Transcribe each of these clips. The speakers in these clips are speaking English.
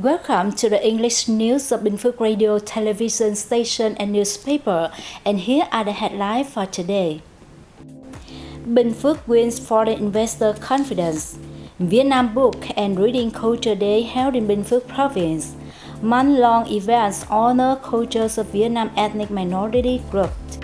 Welcome to the English news of Binh Phuoc radio, television station and newspaper. And here are the headlines for today. Binh Phuoc wins foreign investor confidence. Vietnam Book and Reading Culture Day held in Binh Phuoc province. Month-long events honor cultures of Vietnam ethnic minority groups.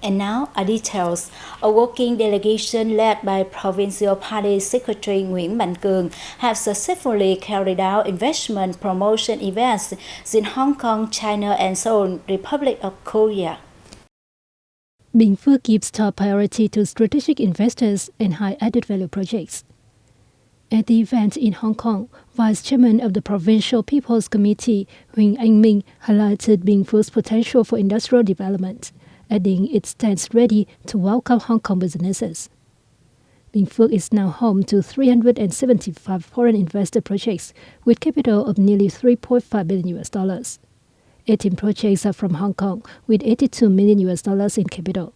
And now are details. A working delegation led by Provincial Party Secretary Nguyễn Mạnh Cường have successfully carried out investment promotion events in Hong Kong, China, and Seoul, Republic of Korea. Binh Phuoc gives top priority to strategic investors and high added value projects. At the event in Hong Kong, Vice Chairman of the Provincial People's Committee, Huỳnh Anh Minh, highlighted Binh Phuoc's potential for industrial development, adding it stands ready to welcome Hong Kong businesses. Binh Phuoc is now home to 375 foreign investor projects with capital of nearly $3.5 billion. 18 projects are from Hong Kong with $82 million in capital.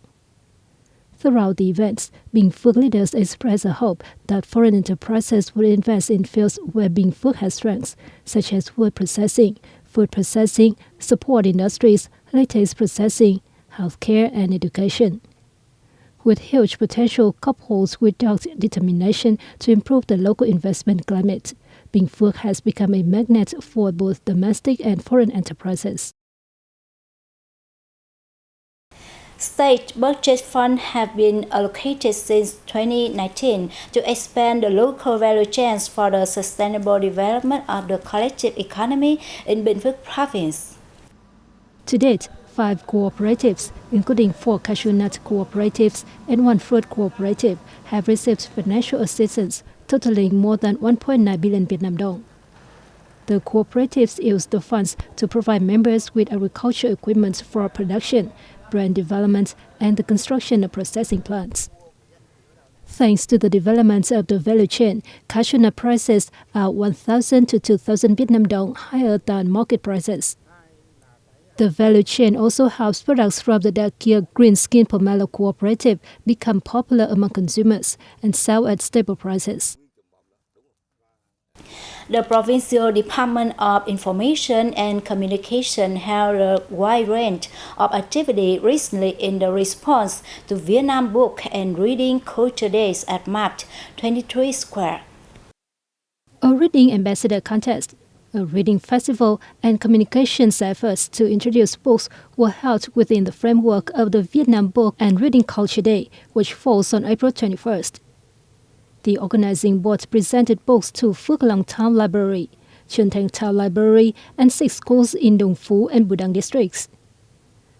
Throughout the events, Binh Phuoc leaders expressed a hope that foreign enterprises would invest in fields where Binh Phuoc has strengths, such as wood processing, food processing, support industries, latex processing, healthcare, and education. With huge potential coupled with dogged determination to improve the local investment climate, Binh Phuoc has become a magnet for both domestic and foreign enterprises. State budget funds have been allocated since 2019 to expand the local value chains for the sustainable development of the collective economy in Binh Phuoc province. To date, 5 cooperatives, including 4 cashew nut cooperatives and 1 fruit cooperative, have received financial assistance totaling more than 1.9 billion Vietnam dong. The cooperatives use the funds to provide members with agricultural equipment for production, brand development, and the construction of processing plants. Thanks to the development of the value chain, cashew nut prices are 1,000 to 2,000 Vietnam dong higher than market prices. The value chain also helps products from the Dakia Green Skin Pomelo Cooperative become popular among consumers and sell at stable prices. The Provincial Department of Information and Communication held a wide range of activity recently in the response to Vietnam Book and Reading Culture Days at Mart 23 Square. A reading ambassador contest, a reading festival, and communications efforts to introduce books were held within the framework of the Vietnam Book and Reading Culture Day, which falls on April 21st. The organizing board presented books to Phuoc Long Town Library, Truyền Town Library, and 6 schools in Dong Phu and Budang districts.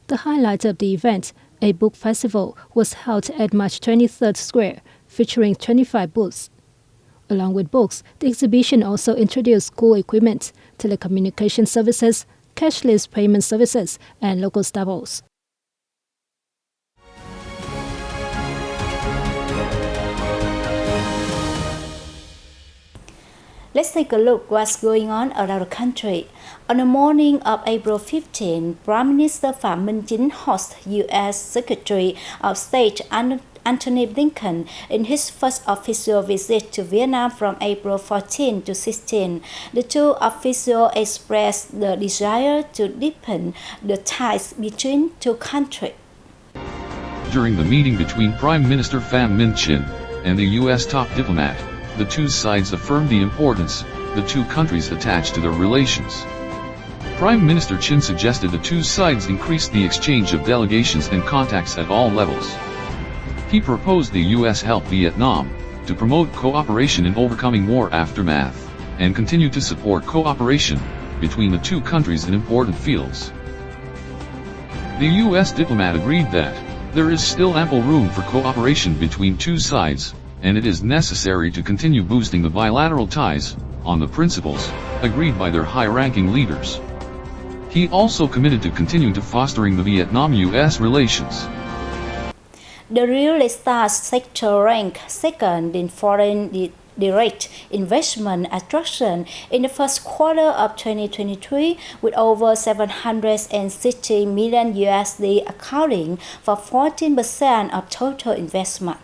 The highlight of the event, a book festival, was held at March 23rd Square, featuring 25 booths. Along with books, the exhibition also introduced school equipment, telecommunication services, cashless payment services, and local staples. Let's take a look what's going on around the country. On the morning of April 15, Prime Minister Phạm Minh Chính hosted U.S. Secretary of State Antony Blinken in his first official visit to Vietnam from April 14 to 16. The two officials expressed the desire to deepen the ties between two countries. During the meeting between Prime Minister Phạm Minh Chính and the U.S. top diplomat, the two sides affirmed the importance the two countries attach to their relations. Prime Minister Chính suggested the two sides increase the exchange of delegations and contacts at all levels. He proposed the U.S. help Vietnam to promote cooperation in overcoming war aftermath and continue to support cooperation between the two countries in important fields. The U.S. diplomat agreed that there is still ample room for cooperation between two sides, and it is necessary to continue boosting the bilateral ties on the principles agreed by their high-ranking leaders. He also committed to continue to fostering the Vietnam-U.S. relations. The real estate sector ranked second in foreign direct investment attraction in the first quarter of 2023, with over 760 million USD accounting for 14% of total investment.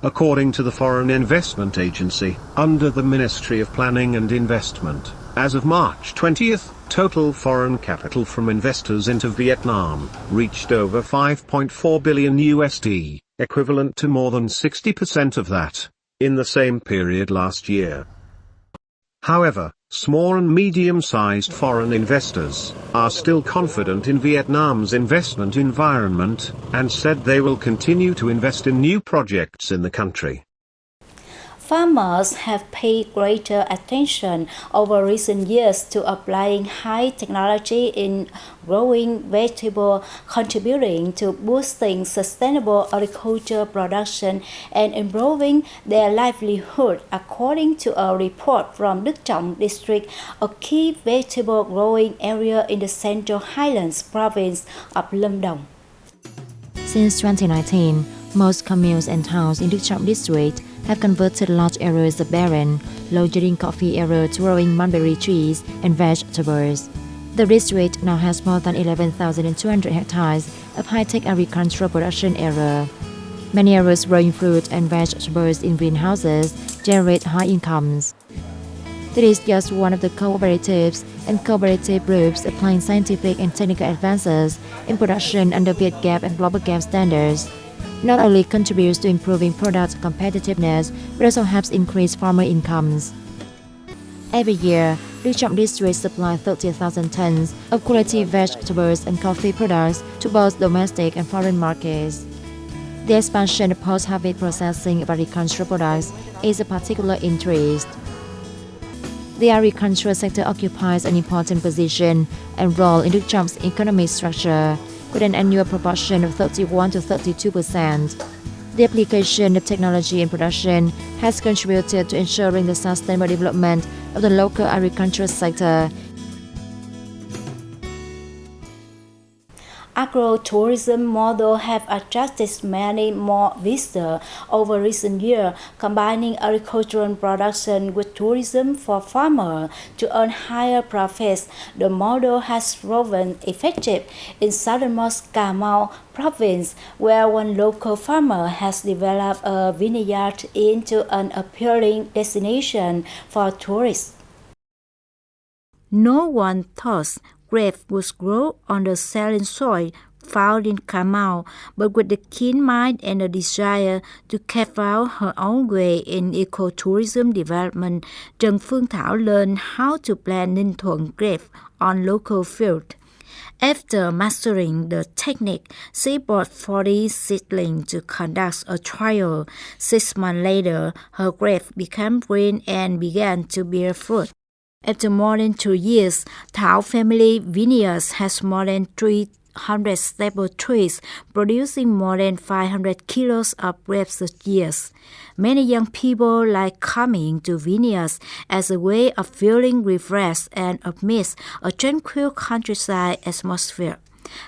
according to the Foreign Investment Agency, under the Ministry of Planning and Investment. As of March 20th, total foreign capital from investors into Vietnam reached over $5.4 billion, equivalent to more than 60% of that in the same period last year. However, small and medium-sized foreign investors are still confident in Vietnam's investment environment and said they will continue to invest in new projects in the country. Farmers have paid greater attention over recent years to applying high technology in growing vegetables, contributing to boosting sustainable agriculture production and improving their livelihood, according to a report from Đức Trọng district, a key vegetable growing area in the Central Highlands province of Lâm Đồng. Since 2019, most communes and towns in Đức Trọng district have converted large areas of barren, low-yielding coffee area to growing mulberry trees and vegetables. The district now has more than 11,200 hectares of high-tech agricultural production area. Many areas growing fruit and vegetables in greenhouses generate high incomes. This is just one of the cooperatives and cooperative groups applying scientific and technical advances in production under Vietgap and Global Gap standards. Not only contributes to improving product competitiveness, but also helps increase farmer incomes. Every year, Đức Trọng district supplies 30,000 tons of quality vegetables and coffee products to both domestic and foreign markets. The expansion of post-harvest processing of agricultural products is a particular interest. The agricultural sector occupies an important position and role in Đức Trọng economic structure, with an annual proportion of 31 to 32%. The application of technology in production has contributed to ensuring the sustainable development of the local agricultural sector. Agro-tourism model have attracted many more visitors over recent years, combining agricultural production with tourism for farmers to earn higher profits. The model has proven effective in southernmost Cà Mau province, where one local farmer has developed a vineyard into an appealing destination for tourists. No one thought grapes would grow on the saline soil found in Cà Mau, but with the keen mind and a desire to carve out her own way in ecotourism development, Trần Phương Thảo learned how to plant Ninh Thuận grapes on local field. After mastering the technique, she bought 40 seedlings to conduct a trial. 6 months later, her grapes became green and began to bear fruit. After more than 2 years, Thảo family vineyards has more than 300 stable trees, producing more than 500 kilos of grapes a year. Many young people like coming to vineyards as a way of feeling refreshed and amidst a tranquil countryside atmosphere.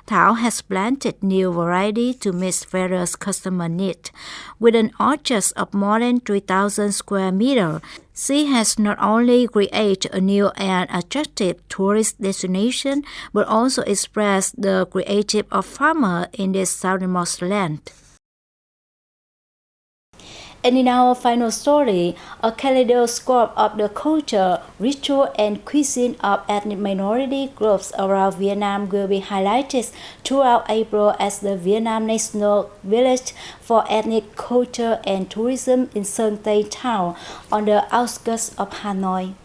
Thảo has planted new variety to meet various customer needs. With an orchard of more than 3,000 square meters, she has not only created a new and attractive tourist destination, but also expressed the creativity of farmers in this southernmost land. And in our final story, a kaleidoscope of the culture, ritual, and cuisine of ethnic minority groups around Vietnam will be highlighted throughout April as the Vietnam National Village for Ethnic Culture and Tourism in Sơn Tây Town on the outskirts of Hanoi.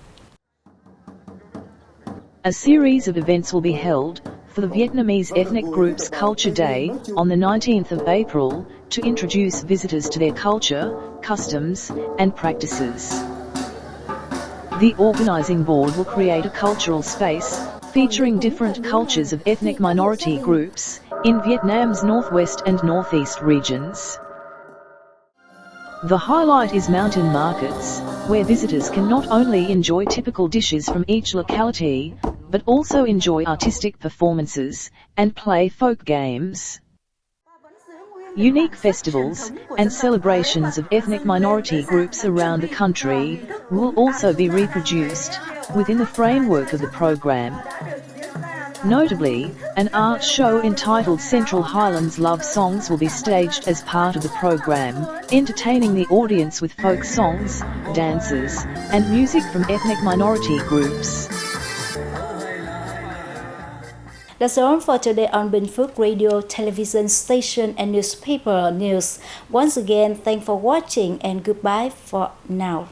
A series of events will be held for the Vietnamese Ethnic Groups Culture Day on the 19th of April to introduce visitors to their culture, customs, and practices. The organizing board will create a cultural space featuring different cultures of ethnic minority groups in Vietnam's northwest and northeast regions. The highlight is mountain markets, where visitors can not only enjoy typical dishes from each locality, but also enjoy artistic performances and play folk games. Unique festivals and celebrations of ethnic minority groups around the country will also be reproduced within the framework of the program. Notably, an art show entitled Central Highlands Love Songs will be staged as part of the program, entertaining the audience with folk songs, dances, and music from ethnic minority groups. That's all for today on Binh Phuoc Radio, television station and newspaper news. Once again, thanks for watching and goodbye for now.